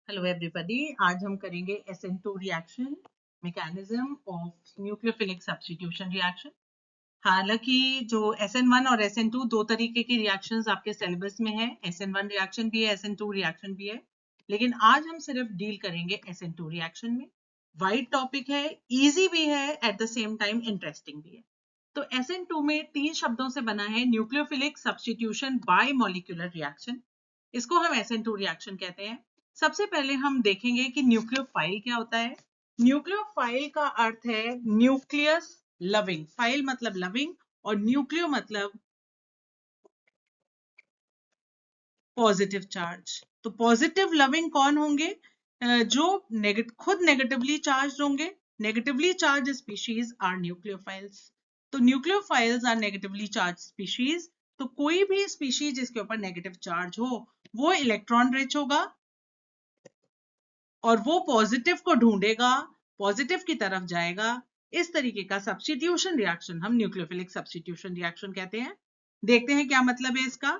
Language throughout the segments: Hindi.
हेलो एवरीबॉडी, आज हम करेंगे SN2 reaction mechanism of nucleophilic substitution reaction. हालांकि जो SN1 और SN2 दो तरीके की रिएक्शंस आपके सिलेबस में है, SN1 रिएक्शन भी है, SN2 रिएक्शन भी है, लेकिन आज हम सिर्फ डील करेंगे SN2 रिएक्शन में। वाइड टॉपिक है, इजी भी है, at the same time interesting भी है। तो SN2 में 3 शब्दों से बना है nucleophilic substitution bye molecular reaction. इसको हम SN2 रिएक्शन कहते हैं। सबसे पहले हम देखेंगे कि न्यूक्लियोफाइल क्या होता है। न्यूक्लियोफाइल का अर्थ है न्यूक्लियस लविंग, फाइल मतलब लविंग और न्यूक्लियो मतलब पॉजिटिव चार्ज। तो पॉजिटिव लविंग कौन होंगे? जो खुद नेगेटिवली चार्ज होंगे। Negatively charge species are nucleophiles. तो nucleophiles are negatively charge species. तो कोई भी स्पीशीज जिसके ऊपर नेगेटिव चार्ज हो वो इलेक्ट्रॉन रिच होगा और वो पॉजिटिव को ढूंढेगा, पॉजिटिव की तरफ जाएगा। इस तरीके का सब्स्टिट्यूशन रिएक्शन हम न्यूक्लियोफिलिक सब्स्टिट्यूशन रिएक्शन कहते हैं। देखते हैं क्या मतलब है इसका।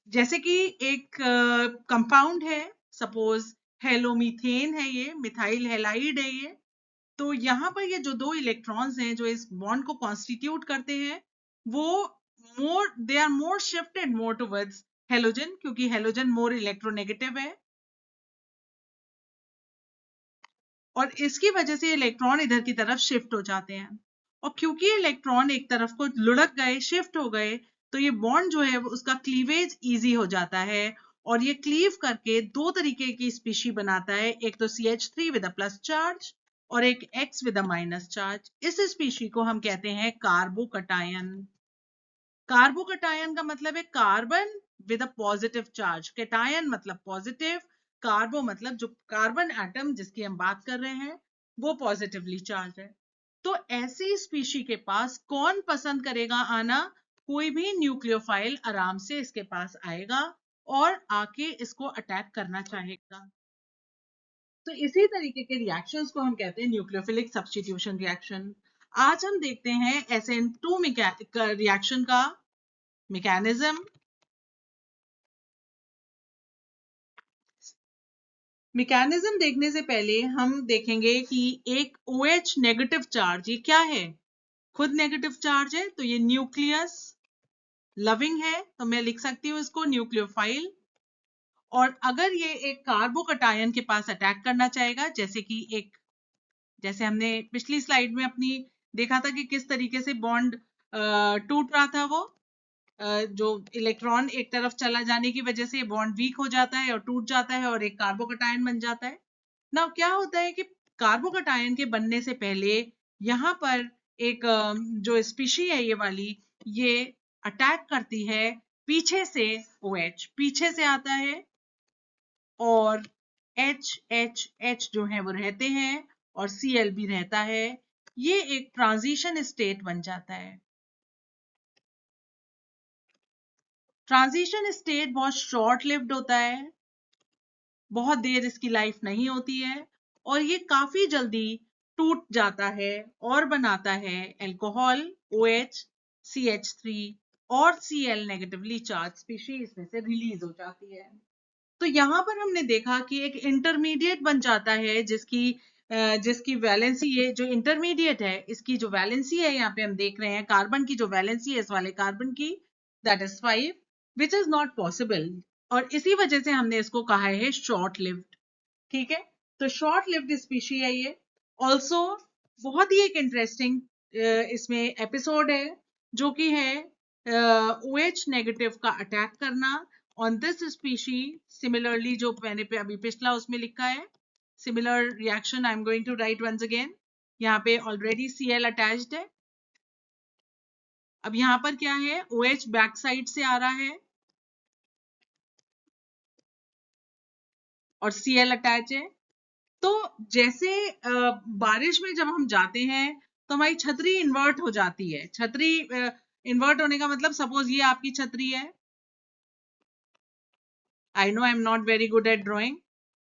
जैसे कि एक कंपाउंड है, सपोज हेलोमीथेन है, ये मिथाइल हेलाइड है ये। तो यहाँ पर ये जो दो इलेक्ट्रॉन्स हैं जो इस बॉन्ड को कॉन्स्टिट्यूट करते हैं वो they are more shifted more towards halogen, क्योंकि हेलोजन मोर इलेक्ट्रोनेगेटिव है और इसकी वजह से इलेक्ट्रॉन इधर की तरफ शिफ्ट हो जाते हैं। और क्योंकि इलेक्ट्रॉन एक तरफ को लुढ़क गए, शिफ्ट हो गए, तो ये बॉन्ड जो है उसका क्लीवेज इजी हो जाता है और ये क्लीव करके दो तरीके की स्पीशी बनाता है। एक तो CH3 with a plus charge और एक X with a minus charge. इस स्पीशी को हम कहते हैं कार्बोकटायन। कार्बोकटायन का मतलब है carbon with a positive charge. Cation मतलब पॉजिटिव, कार्बो मतलब जो कार्बन एटम जिसकी हम बात कर रहे हैं वो पॉजिटिवली चार्ज है। तो ऐसी स्पीशी के पास कौन पसंद करेगा आना? कोई भी न्यूक्लियोफाइल आराम से इसके पास आएगा और आके इसको अटैक करना चाहेगा। तो इसी तरीके के रिएक्शंस को हम कहते हैं न्यूक्लियोफिलिक सब्स्टिट्यूशन रिएक्शन। आज हम देखते हैं SN2 रिएक्शन का मैकेनिज्म। मैकेनिज्म देखने से पहले हम देखेंगे कि एक OH नेगेटिव चार्ज ये क्या है। खुद नेगेटिव चार्ज है तो ये न्यूक्लियस लविंग है, तो मैं लिख सकती हूँ इसको न्यूक्लियोफाइल। और अगर ये एक कार्बोकटायन के पास अटैक करना चाहेगा, जैसे हमने पिछली स्लाइड में अपनी देखा था कि किस तरीके से बॉन्ड टूट रहा था, वो जो इलेक्ट्रॉन एक तरफ चला जाने की वजह से बॉन्ड वीक हो जाता है और टूट जाता है और एक कार्बोकटायन बन जाता है ना। क्या होता है कि कार्बोकटायन के बनने से पहले यहाँ पर एक जो स्पीशी है ये वाली, ये अटैक करती है पीछे से। OH पीछे से आता है और H जो है वो रहते हैं और Cl भी रहता है। ये एक ट्रांजिशन स्टेट बन जाता है। ट्रांजिशन स्टेट बहुत शॉर्ट लिव्ड होता है, बहुत देर इसकी लाइफ नहीं होती है और ये काफी जल्दी टूट जाता है और बनाता है अल्कोहल OH, CH3 और Cl नेगेटिवली चार्ज स्पीशीज इसमें से रिलीज हो जाती है। तो यहाँ पर हमने देखा कि एक इंटरमीडिएट बन जाता है जिसकी वैलेंसी, ये जो इंटरमीडिएट है इसकी जो वैलेंसी है यहाँ पे हम देख रहे हैं कार्बन की जो वैलेंसी है इस वाले कार्बन की, that is 5, which is not possible. और इसी वजह से हमने इसको कहा है शॉर्ट लिव्ड। ठीक है, तो शॉर्ट लिव्ड स्पीशी है ये। ऑल्सो बहुत ही एक इंटरेस्टिंग इसमें एपिसोड है जो कि है OH नेगेटिव का अटैक करना ऑन दिस स्पीशी। सिमिलरली जो मैंने पे अभी पिछला उसमें लिखा है, similar reaction I am going to write once again. यहाँ पे ऑलरेडी Cl अटैच्ड है। अब यहाँ पर क्या है, OH बैक साइड से आ रहा है और Cl अटैच है। तो जैसे बारिश में जब हम जाते हैं तो हमारी छतरी इन्वर्ट हो जाती है। छतरी इन्वर्ट होने का मतलब, सपोज ये आपकी छतरी है, I know I am not very good at drawing.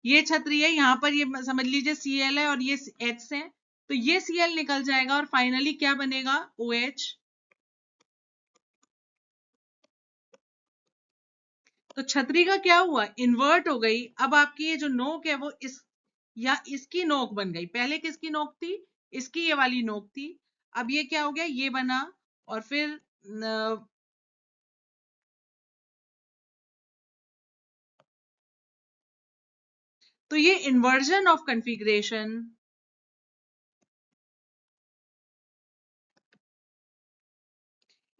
ये छतरी है, यहाँ पर ये समझ लीजिए Cl है और ये H है, तो ये Cl निकल जाएगा और फाइनली क्या बनेगा, OH। तो छतरी का क्या हुआ, इन्वर्ट हो गई। अब आपकी ये जो नोक है वो इस या इसकी नोक बन गई। पहले किसकी नोक थी, इसकी ये वाली नोक थी। अब ये क्या हो गया, ये बना। और फिर तो ये inversion of configuration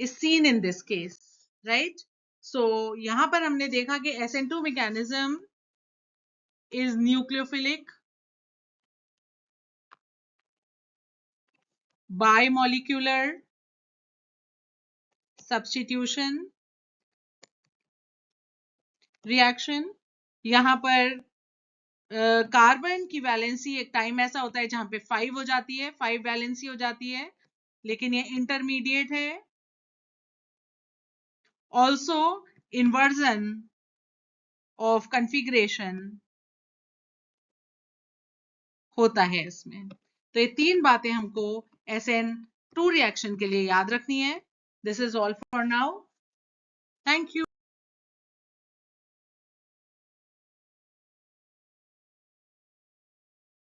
is seen in this case, right? So यहां पर हमने देखा कि SN2 mechanism is nucleophilic, bimolecular substitution reaction। यहां पर कार्बन की वैलेंसी एक टाइम ऐसा होता है जहां पे 5 हो जाती है, 5 वैलेंसी हो जाती है, लेकिन ये इंटरमीडिएट है। ऑल्सो इन्वर्जन ऑफ कॉन्फ़िगरेशन होता है इसमें। तो ये 3 बातें हमको SN2 रिएक्शन के लिए याद रखनी है। This is all for now, thank you.